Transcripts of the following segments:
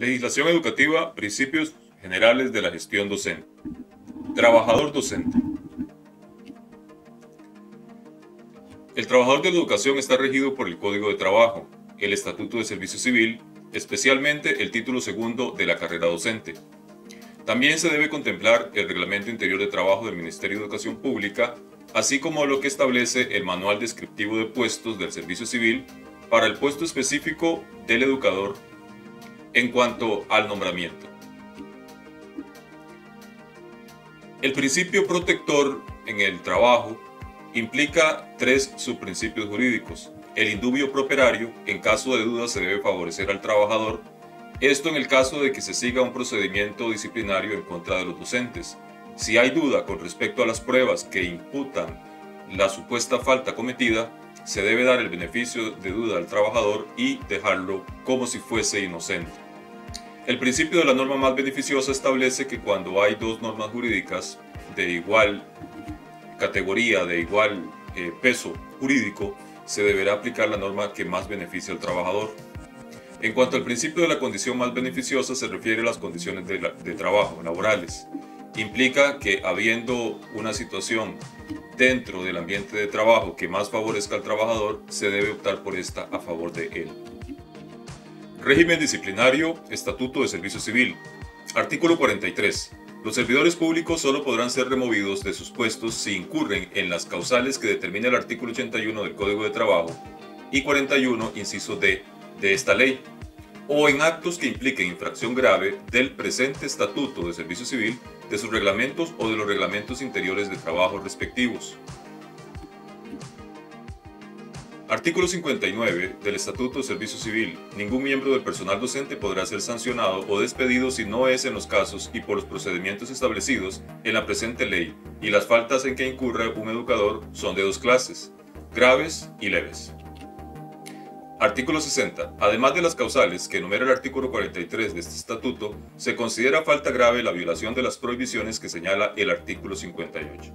Legislación educativa, principios generales de la gestión docente. Trabajador docente. El trabajador de la educación está regido por el Código de Trabajo, el Estatuto de Servicio Civil, especialmente el título segundo de la carrera docente. También se debe contemplar el Reglamento Interior de Trabajo del Ministerio de Educación Pública, así como lo que establece el Manual Descriptivo de Puestos del Servicio Civil para el puesto específico del educador en cuanto al nombramiento. El principio protector en el trabajo implica tres subprincipios jurídicos. El indubio properario, en caso de duda se debe favorecer al trabajador, esto en el caso de que se siga un procedimiento disciplinario en contra de los docentes. Si hay duda con respecto a las pruebas que imputan la supuesta falta cometida, se debe dar el beneficio de duda al trabajador y dejarlo como si fuese inocente. El principio de la norma más beneficiosa establece que cuando hay dos normas jurídicas de igual categoría, de igual peso jurídico, se deberá aplicar la norma que más beneficia al trabajador. En cuanto al principio de la condición más beneficiosa, se refiere a las condiciones de trabajo laborales. Implica que habiendo una situación dentro del ambiente de trabajo que más favorezca al trabajador, se debe optar por esta a favor de él. Régimen disciplinario, Estatuto de Servicio Civil. Artículo 43. Los servidores públicos solo podrán ser removidos de sus puestos si incurren en las causales que determina el artículo 81 del Código de Trabajo y 41, inciso D, de esta ley, o en actos que impliquen infracción grave del presente Estatuto de Servicio Civil, de sus reglamentos o de los reglamentos interiores de trabajo respectivos. Artículo 59 del Estatuto de Servicio Civil. Ningún miembro del personal docente podrá ser sancionado o despedido si no es en los casos y por los procedimientos establecidos en la presente ley, y las faltas en que incurra un educador son de dos clases: graves y leves. Artículo 60. Además de las causales que enumera el artículo 43 de este estatuto, se considera falta grave la violación de las prohibiciones que señala el artículo 58.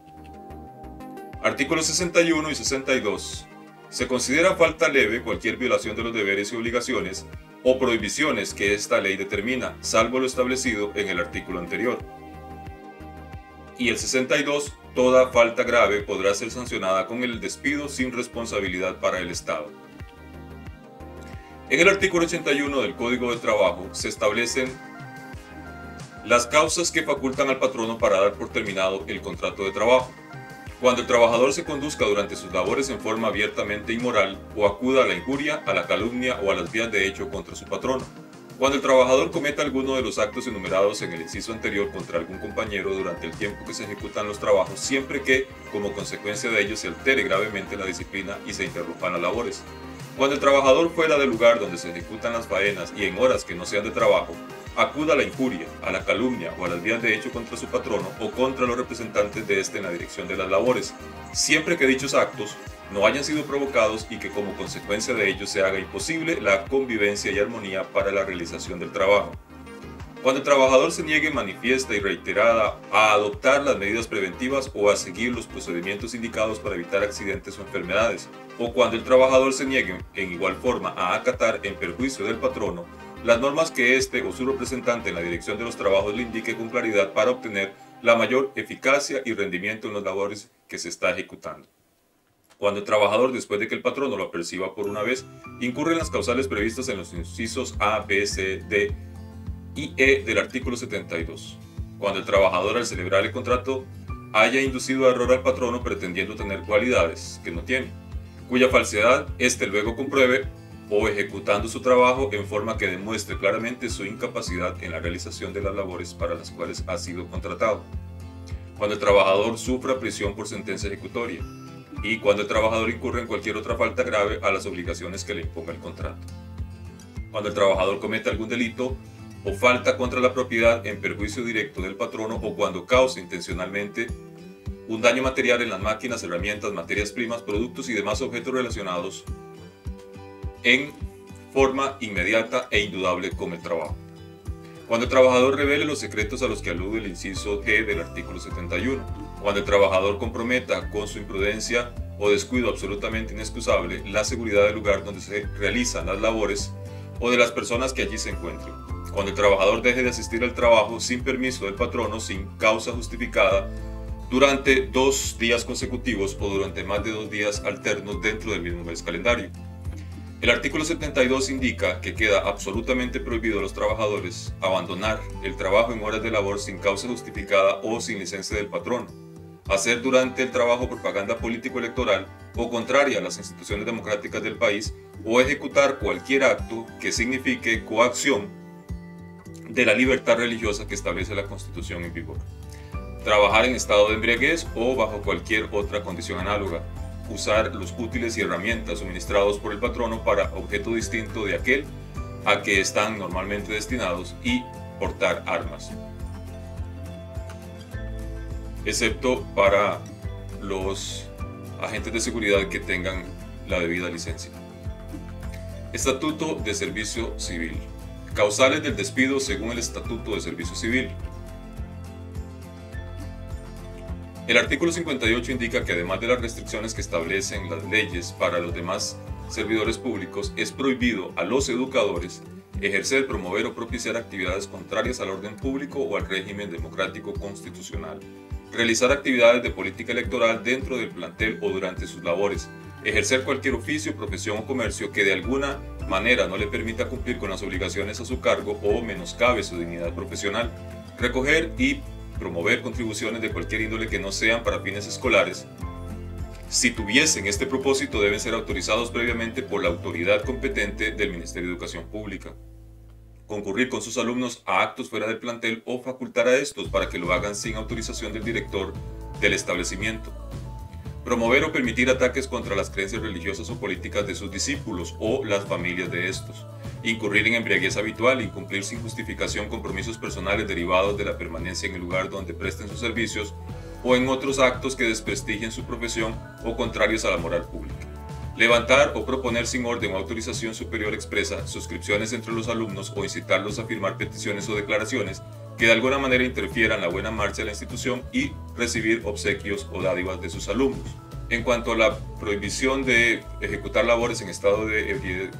Artículos 61 y 62. Se considera falta leve cualquier violación de los deberes y obligaciones o prohibiciones que esta ley determina, salvo lo establecido en el artículo anterior. Y el 62. Toda falta grave podrá ser sancionada con el despido sin responsabilidad para el Estado. En el artículo 81 del Código de Trabajo se establecen las causas que facultan al patrono para dar por terminado el contrato de trabajo. Cuando el trabajador se conduzca durante sus labores en forma abiertamente inmoral o acuda a la injuria, a la calumnia o a las vías de hecho contra su patrono. Cuando el trabajador cometa alguno de los actos enumerados en el inciso anterior contra algún compañero durante el tiempo que se ejecutan los trabajos, siempre que, como consecuencia de ello, se altere gravemente la disciplina y se interrumpan las labores. Cuando el trabajador fuera del lugar donde se ejecutan las faenas y en horas que no sean de trabajo, acuda a la injuria, a la calumnia o a las vías de hecho contra su patrono o contra los representantes de éste en la dirección de las labores, siempre que dichos actos no hayan sido provocados y que como consecuencia de ello se haga imposible la convivencia y armonía para la realización del trabajo. Cuando el trabajador se niegue manifiesta y reiterada a adoptar las medidas preventivas o a seguir los procedimientos indicados para evitar accidentes o enfermedades, o cuando el trabajador se niegue en igual forma a acatar en perjuicio del patrono las normas que éste o su representante en la dirección de los trabajos le indique con claridad para obtener la mayor eficacia y rendimiento en las labores que se está ejecutando. Cuando el trabajador, después de que el patrono lo aperciba por una vez, incurre en las causales previstas en los incisos A, B, C, D y E del artículo 72. Cuando el trabajador, al celebrar el contrato, haya inducido a error al patrono pretendiendo tener cualidades que no tiene, cuya falsedad éste luego compruebe, o ejecutando su trabajo en forma que demuestre claramente su incapacidad en la realización de las labores para las cuales ha sido contratado. Cuando el trabajador sufra prisión por sentencia ejecutoria. Y cuando el trabajador incurre en cualquier otra falta grave a las obligaciones que le imponga el contrato. Cuando el trabajador cometa algún delito o falta contra la propiedad en perjuicio directo del patrono o cuando cause intencionalmente un daño material en las máquinas, herramientas, materias primas, productos y demás objetos relacionados en forma inmediata e indudable con el trabajo. Cuando el trabajador revele los secretos a los que alude el inciso G del artículo 71. Cuando el trabajador comprometa con su imprudencia o descuido absolutamente inexcusable la seguridad del lugar donde se realizan las labores o de las personas que allí se encuentren. Cuando el trabajador deje de asistir al trabajo sin permiso del patrono, sin causa justificada, durante 2 días consecutivos o durante más de 2 días alternos dentro del mismo mes calendario. El artículo 72 indica que queda absolutamente prohibido a los trabajadores abandonar el trabajo en horas de labor sin causa justificada o sin licencia del patrono, hacer durante el trabajo propaganda político-electoral o contraria a las instituciones democráticas del país o ejecutar cualquier acto que signifique coacción de la libertad religiosa que establece la Constitución en vigor, trabajar en estado de embriaguez o bajo cualquier otra condición análoga, usar los útiles y herramientas suministrados por el patrono para objeto distinto de aquel a que están normalmente destinados y portar armas, excepto para los agentes de seguridad que tengan la debida licencia. Estatuto de Servicio Civil. Causales del despido según el Estatuto de Servicio Civil. El artículo 58 indica que además de las restricciones que establecen las leyes para los demás servidores públicos, es prohibido a los educadores ejercer, promover o propiciar actividades contrarias al orden público o al régimen democrático constitucional, realizar actividades de política electoral dentro del plantel o durante sus labores, ejercer cualquier oficio, profesión o comercio que de alguna manera no le permita cumplir con las obligaciones a su cargo o menoscabe su dignidad profesional, recoger y promover contribuciones de cualquier índole que no sean para fines escolares. Si tuviesen este propósito, deben ser autorizados previamente por la autoridad competente del Ministerio de Educación Pública. Concurrir con sus alumnos a actos fuera del plantel o facultar a estos para que lo hagan sin autorización del director del establecimiento. Promover o permitir ataques contra las creencias religiosas o políticas de sus discípulos o las familias de estos. Incurrir en embriaguez habitual, incumplir sin justificación compromisos personales derivados de la permanencia en el lugar donde presten sus servicios o en otros actos que desprestigien su profesión o contrarios a la moral pública. Levantar o proponer sin orden o autorización superior expresa suscripciones entre los alumnos o incitarlos a firmar peticiones o declaraciones que de alguna manera interfieran la buena marcha de la institución y recibir obsequios o dádivas de sus alumnos. En cuanto a la prohibición de ejecutar labores en estado de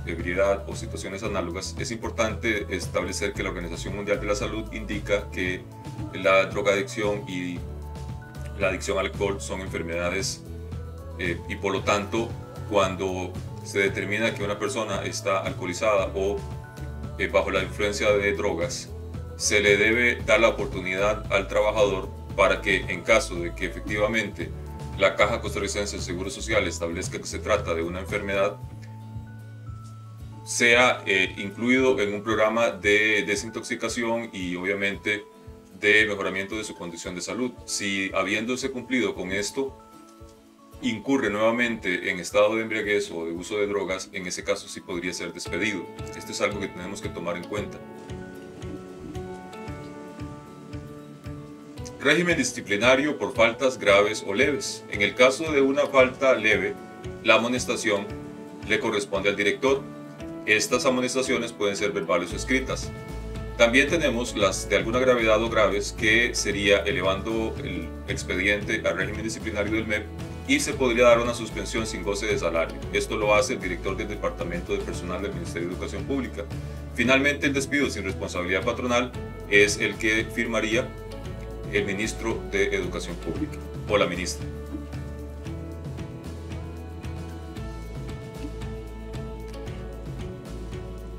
ebriedad o situaciones análogas, es importante establecer que la Organización Mundial de la Salud indica que la drogadicción y la adicción al alcohol son enfermedades y por lo tanto cuando se determina que una persona está alcoholizada o bajo la influencia de drogas, se le debe dar la oportunidad al trabajador para que en caso de que efectivamente la Caja Costarricense del Seguro Social establezca que se trata de una enfermedad, sea incluido en un programa de desintoxicación y obviamente de mejoramiento de su condición de salud. Si habiéndose cumplido con esto, incurre nuevamente en estado de embriaguez o de uso de drogas, en ese caso sí podría ser despedido. Esto es algo que tenemos que tomar en cuenta. Régimen disciplinario por faltas graves o leves. En el caso de una falta leve, la amonestación le corresponde al director. Estas amonestaciones pueden ser verbales o escritas. También tenemos las de alguna gravedad o graves, que sería elevando el expediente al régimen disciplinario del MEP y se podría dar una suspensión sin goce de salario. Esto lo hace el director del Departamento de Personal del Ministerio de Educación Pública. Finalmente, el despido sin responsabilidad patronal es el que firmaría el ministro de Educación Pública o la ministra.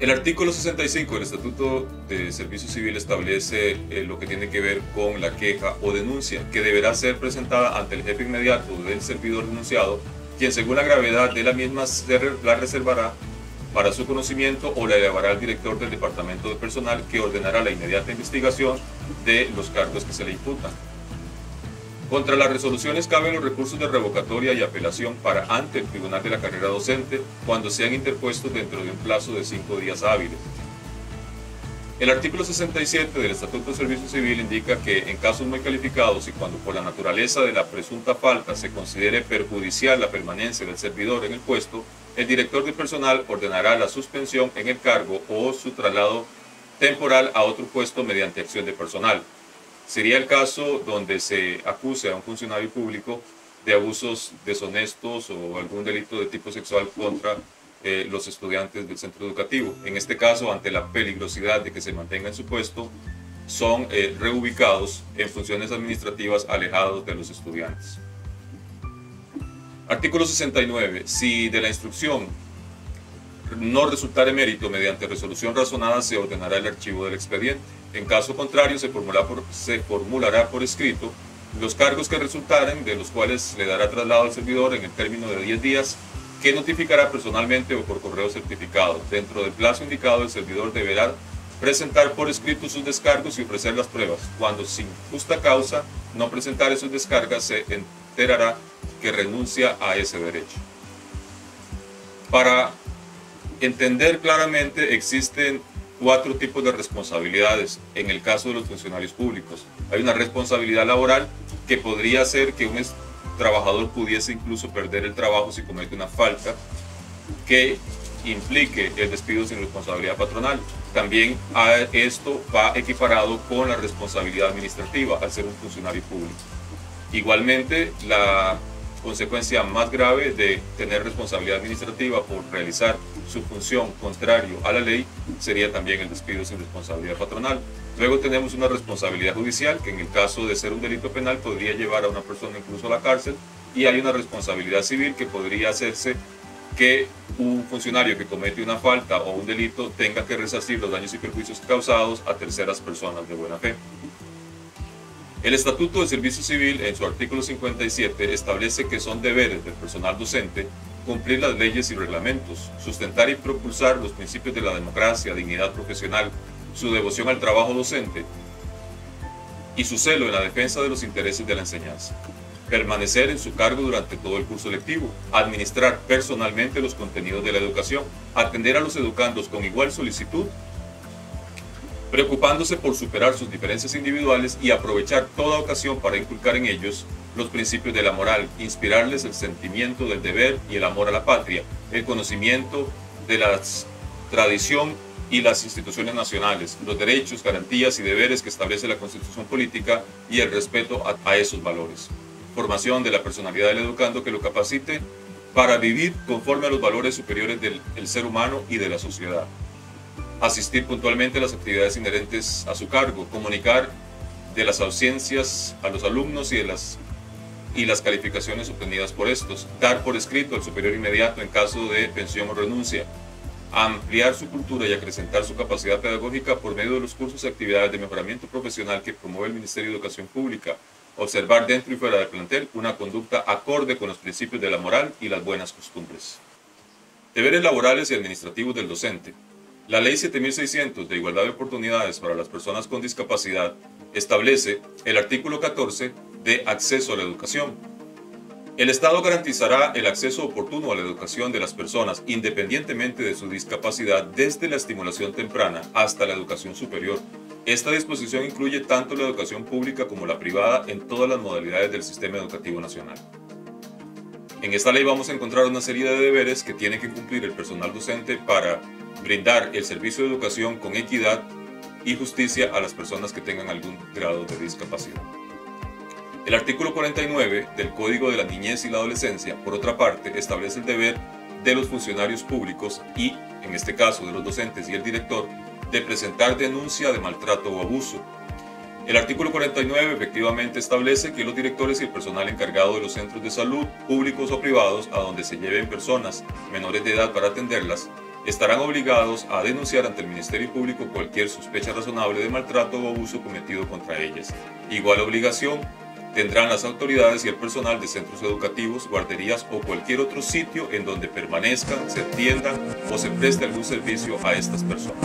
El artículo 65 del Estatuto de Servicio Civil establece lo que tiene que ver con la queja o denuncia, que deberá ser presentada ante el jefe inmediato del servidor denunciado, quien según la gravedad de la misma la reservará para su conocimiento o la elevará al director del Departamento de Personal, que ordenará la inmediata investigación de los cargos que se le imputan. Contra las resoluciones caben los recursos de revocatoria y apelación para ante el Tribunal de la Carrera Docente cuando sean interpuestos dentro de un plazo de 5 días hábiles. El artículo 67 del Estatuto de Servicio Civil indica que en casos muy calificados y cuando por la naturaleza de la presunta falta se considere perjudicial la permanencia del servidor en el puesto, el director de personal ordenará la suspensión en el cargo o su traslado temporal a otro puesto mediante acción de personal. Sería el caso donde se acuse a un funcionario público de abusos deshonestos o algún delito de tipo sexual contra los estudiantes del centro educativo. En este caso, ante la peligrosidad de que se mantenga en su puesto, son reubicados en funciones administrativas alejados de los estudiantes. Artículo 69. Si de la instrucción no resultare mérito, mediante resolución razonada se ordenará el archivo del expediente. En caso contrario, se formulará por escrito los cargos que resultaren, de los cuales le dará traslado al servidor en el término de 10 días, que notificará personalmente o por correo certificado. Dentro del plazo indicado, el servidor deberá presentar por escrito sus descargos y ofrecer las pruebas. Cuando sin justa causa no presentar esas descargas, se enterará que renuncia a ese derecho. Para entender claramente, existen 4 tipos de responsabilidades en el caso de los funcionarios públicos. Hay una responsabilidad laboral, que podría ser que un trabajador pudiese incluso perder el trabajo si comete una falta que implique el despido sin responsabilidad patronal. También esto va equiparado con la responsabilidad administrativa al ser un funcionario público. Igualmente, la consecuencia más grave de tener responsabilidad administrativa por realizar su función contrario a la ley sería también el despido sin responsabilidad patronal. Luego tenemos una responsabilidad judicial, que en el caso de ser un delito penal podría llevar a una persona incluso a la cárcel, y hay una responsabilidad civil, que podría hacerse que un funcionario que comete una falta o un delito tenga que resarcir los daños y perjuicios causados a terceras personas de buena fe. El Estatuto del Servicio Civil, en su artículo 57, establece que son deberes del personal docente cumplir las leyes y reglamentos, sustentar y propulsar los principios de la democracia, dignidad profesional, su devoción al trabajo docente y su celo en la defensa de los intereses de la enseñanza, permanecer en su cargo durante todo el curso lectivo, administrar personalmente los contenidos de la educación, atender a los educandos con igual solicitud, preocupándose por superar sus diferencias individuales y aprovechar toda ocasión para inculcar en ellos los principios de la moral, inspirarles el sentimiento del deber y el amor a la patria, el conocimiento de la tradición y las instituciones nacionales, los derechos, garantías y deberes que establece la Constitución política y el respeto a esos valores. Formación de la personalidad del educando que lo capacite para vivir conforme a los valores superiores del ser humano y de la sociedad. Asistir puntualmente a las actividades inherentes a su cargo, comunicar de las ausencias a los alumnos y las calificaciones obtenidas por estos, dar por escrito al superior inmediato en caso de pensión o renuncia, ampliar su cultura y acrecentar su capacidad pedagógica por medio de los cursos y actividades de mejoramiento profesional que promueve el Ministerio de Educación Pública, observar dentro y fuera del plantel una conducta acorde con los principios de la moral y las buenas costumbres. Deberes laborales y administrativos del docente. La Ley 7600 de Igualdad de Oportunidades para las Personas con Discapacidad establece el artículo 14 de acceso a la educación. El Estado garantizará el acceso oportuno a la educación de las personas independientemente de su discapacidad desde la estimulación temprana hasta la educación superior. Esta disposición incluye tanto la educación pública como la privada en todas las modalidades del sistema educativo nacional. En esta ley vamos a encontrar una serie de deberes que tiene que cumplir el personal docente para brindar el servicio de educación con equidad y justicia a las personas que tengan algún grado de discapacidad. El artículo 49 del Código de la Niñez y la Adolescencia, por otra parte, establece el deber de los funcionarios públicos y, en este caso, de los docentes y el director, de presentar denuncia de maltrato o abuso. El artículo 49 efectivamente establece que los directores y el personal encargado de los centros de salud, públicos o privados, a donde se lleven personas menores de edad para atenderlas, estarán obligados a denunciar ante el Ministerio Público cualquier sospecha razonable de maltrato o abuso cometido contra ellas. Igual obligación tendrán las autoridades y el personal de centros educativos, guarderías o cualquier otro sitio en donde permanezcan, se atiendan o se preste algún servicio a estas personas.